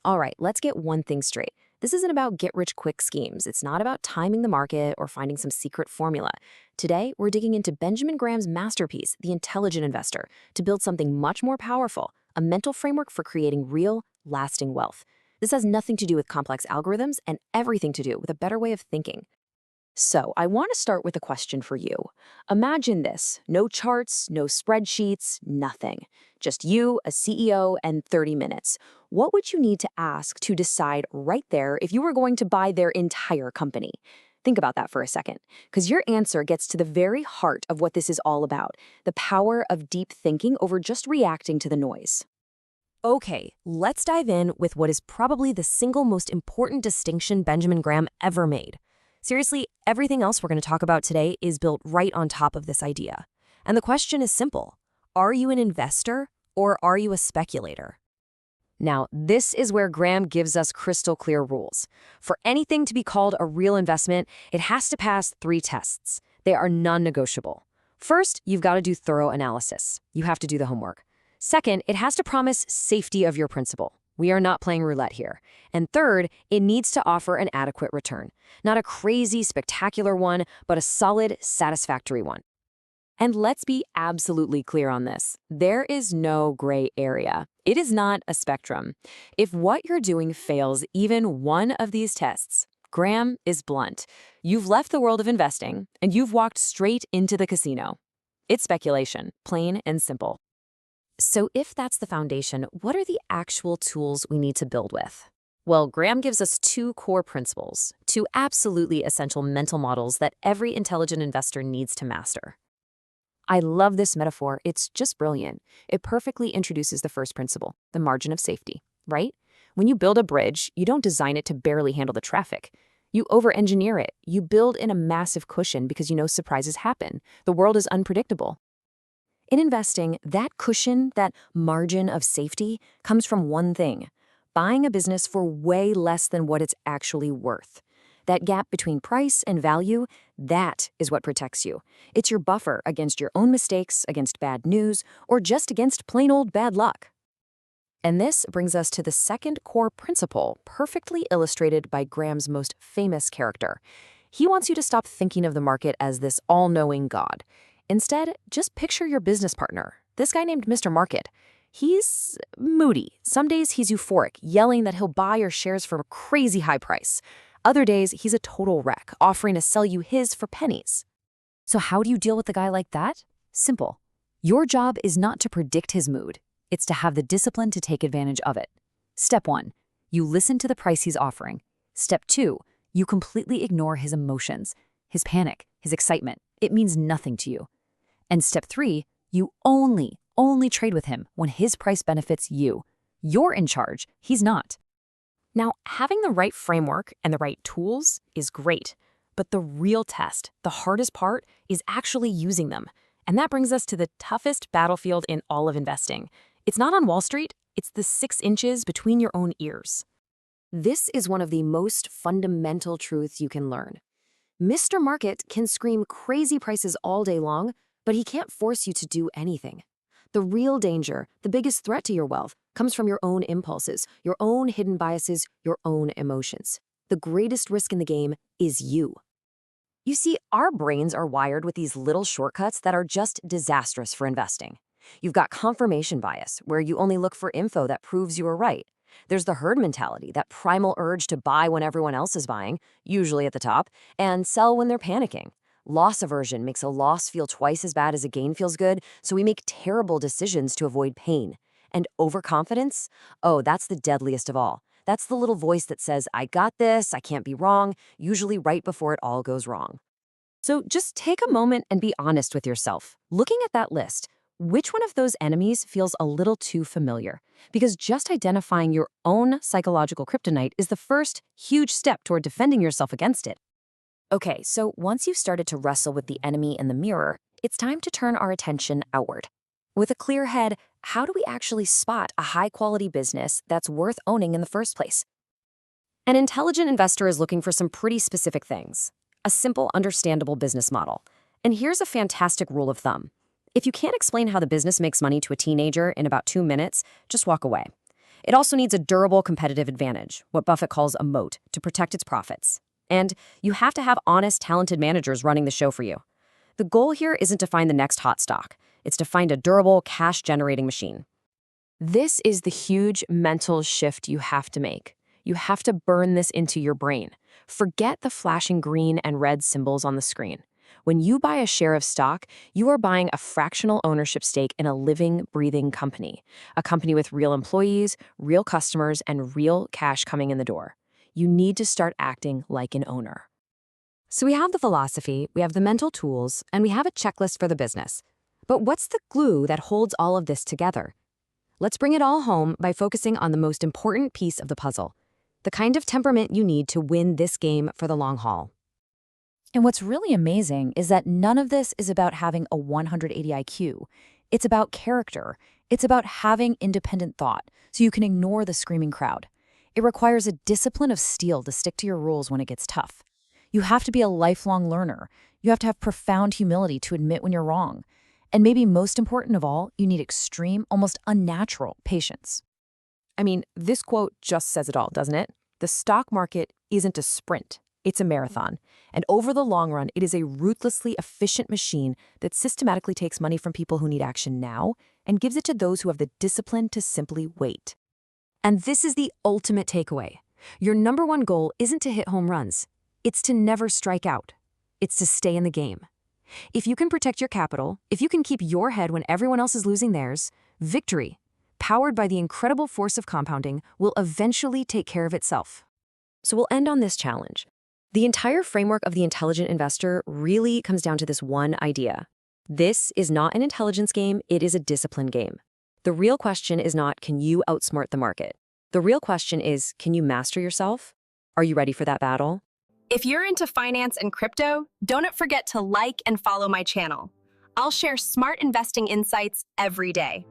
All right, let's get one thing straight. This isn't about get-rich-quick schemes. It's not about timing the market or finding some secret formula. Today, we're digging into Benjamin Graham's masterpiece, The Intelligent Investor, to build something much more powerful, a mental framework for creating real, lasting wealth. This has nothing to do with complex algorithms and everything to do with a better way of thinking. So, I want to start with a question for you. Imagine this: no charts, no spreadsheets, nothing. Just you, a CEO, and 30 minutes. What would you need to ask to decide right there if you were going to buy their entire company? Think about that for a second, because your answer gets to the very heart of what this is all about: the power of deep thinking over just reacting to the noise. Okay, let's dive in with what is probably the single most important distinction Benjamin Graham ever made. Seriously, everything else we're going to talk about today is built right on top of this idea. And the question is simple: are you an investor or are you a speculator? Now, this is where Graham gives us crystal clear rules. For anything to be called a real investment, it has to pass 3 tests. They are non-negotiable. First, you've got to do thorough analysis. You have to do the homework. Second, it has to promise safety of your principal. We are not playing roulette here. And third, it needs to offer an adequate return. Not a crazy, spectacular one, but a solid, satisfactory one. And let's be absolutely clear on this: there is no gray area. It is not a spectrum. If what you're doing fails even one of these tests, Graham is blunt. You've left the world of investing, and you've walked straight into the casino. It's speculation, plain and simple. So if that's the foundation, what are the actual tools we need to build with? Well, Graham gives us 2 core principles, 2 absolutely essential mental models that every intelligent investor needs to master. I love this metaphor. It's just brilliant. It perfectly introduces the first principle, the margin of safety, right? When you build a bridge, you don't design it to barely handle the traffic. You over-engineer it. You build in a massive cushion because you know surprises happen. The world is unpredictable. In investing, that cushion, that margin of safety, comes from one thing: buying a business for way less than what it's actually worth. That gap between price and value, that is what protects you. It's your buffer against your own mistakes, against bad news, or just against plain old bad luck. And this brings us to the second core principle, perfectly illustrated by Graham's most famous character. He wants you to stop thinking of the market as this all-knowing God. Instead, just picture your business partner, this guy named Mr. Market. He's moody. Some days he's euphoric, yelling that he'll buy your shares for a crazy high price. Other days, he's a total wreck, offering to sell you his for pennies. So how do you deal with a guy like that? Simple. Your job is not to predict his mood. It's to have the discipline to take advantage of it. Step 1, you listen to the price he's offering. Step 2, you completely ignore his emotions, his panic, his excitement. It means nothing to you. And step 3, you only trade with him when his price benefits you. You're in charge, he's not. Now, having the right framework and the right tools is great, but the real test, the hardest part, is actually using them. And that brings us to the toughest battlefield in all of investing. It's not on Wall Street, it's the 6 inches between your own ears. This is one of the most fundamental truths you can learn. Mr. Market can scream crazy prices all day long, but he can't force you to do anything. The real danger, the biggest threat to your wealth, comes from your own impulses, your own hidden biases, your own emotions. The greatest risk in the game is you. You see, our brains are wired with these little shortcuts that are just disastrous for investing. You've got confirmation bias, where you only look for info that proves you are right. There's the herd mentality, that primal urge to buy when everyone else is buying, usually at the top, and sell when they're panicking. Loss aversion makes a loss feel twice as bad as a gain feels good, so we make terrible decisions to avoid pain. And overconfidence? Oh, that's the deadliest of all. That's the little voice that says, I got this, I can't be wrong, usually right before it all goes wrong. So just take a moment and be honest with yourself. Looking at that list, which one of those enemies feels a little too familiar? Because just identifying your own psychological kryptonite is the first huge step toward defending yourself against it. Okay, so once you've started to wrestle with the enemy in the mirror, it's time to turn our attention outward. With a clear head, how do we actually spot a high-quality business that's worth owning in the first place? An intelligent investor is looking for some pretty specific things. A simple, understandable business model. And here's a fantastic rule of thumb. If you can't explain how the business makes money to a teenager in about 2 minutes, just walk away. It also needs a durable competitive advantage, what Buffett calls a moat, to protect its profits. And you have to have honest, talented managers running the show for you. The goal here isn't to find the next hot stock. It's to find a durable, cash-generating machine. This is the huge mental shift you have to make. You have to burn this into your brain. Forget the flashing green and red symbols on the screen. When you buy a share of stock, you are buying a fractional ownership stake in a living, breathing company. A company with real employees, real customers, and real cash coming in the door. You need to start acting like an owner. So we have the philosophy, we have the mental tools, and we have a checklist for the business. But what's the glue that holds all of this together? Let's bring it all home by focusing on the most important piece of the puzzle, the kind of temperament you need to win this game for the long haul. And what's really amazing is that none of this is about having a 180 IQ. It's about character. It's about having independent thought, so you can ignore the screaming crowd. It requires a discipline of steel to stick to your rules when it gets tough. You have to be a lifelong learner. You have to have profound humility to admit when you're wrong. And maybe most important of all, you need extreme, almost unnatural patience. I mean, this quote just says it all, doesn't it? The stock market isn't a sprint. It's a marathon. And over the long run, it is a ruthlessly efficient machine that systematically takes money from people who need action now and gives it to those who have the discipline to simply wait. And this is the ultimate takeaway. Your number one goal isn't to hit home runs. It's to never strike out. It's to stay in the game. If you can protect your capital, if you can keep your head when everyone else is losing theirs, victory, powered by the incredible force of compounding, will eventually take care of itself. So we'll end on this challenge. The entire framework of the intelligent investor really comes down to this one idea. This is not an intelligence game, it is a discipline game. The real question is not, can you outsmart the market? The real question is, can you master yourself? Are you ready for that battle? If you're into finance and crypto, don't forget to like and follow my channel. I'll share smart investing insights every day.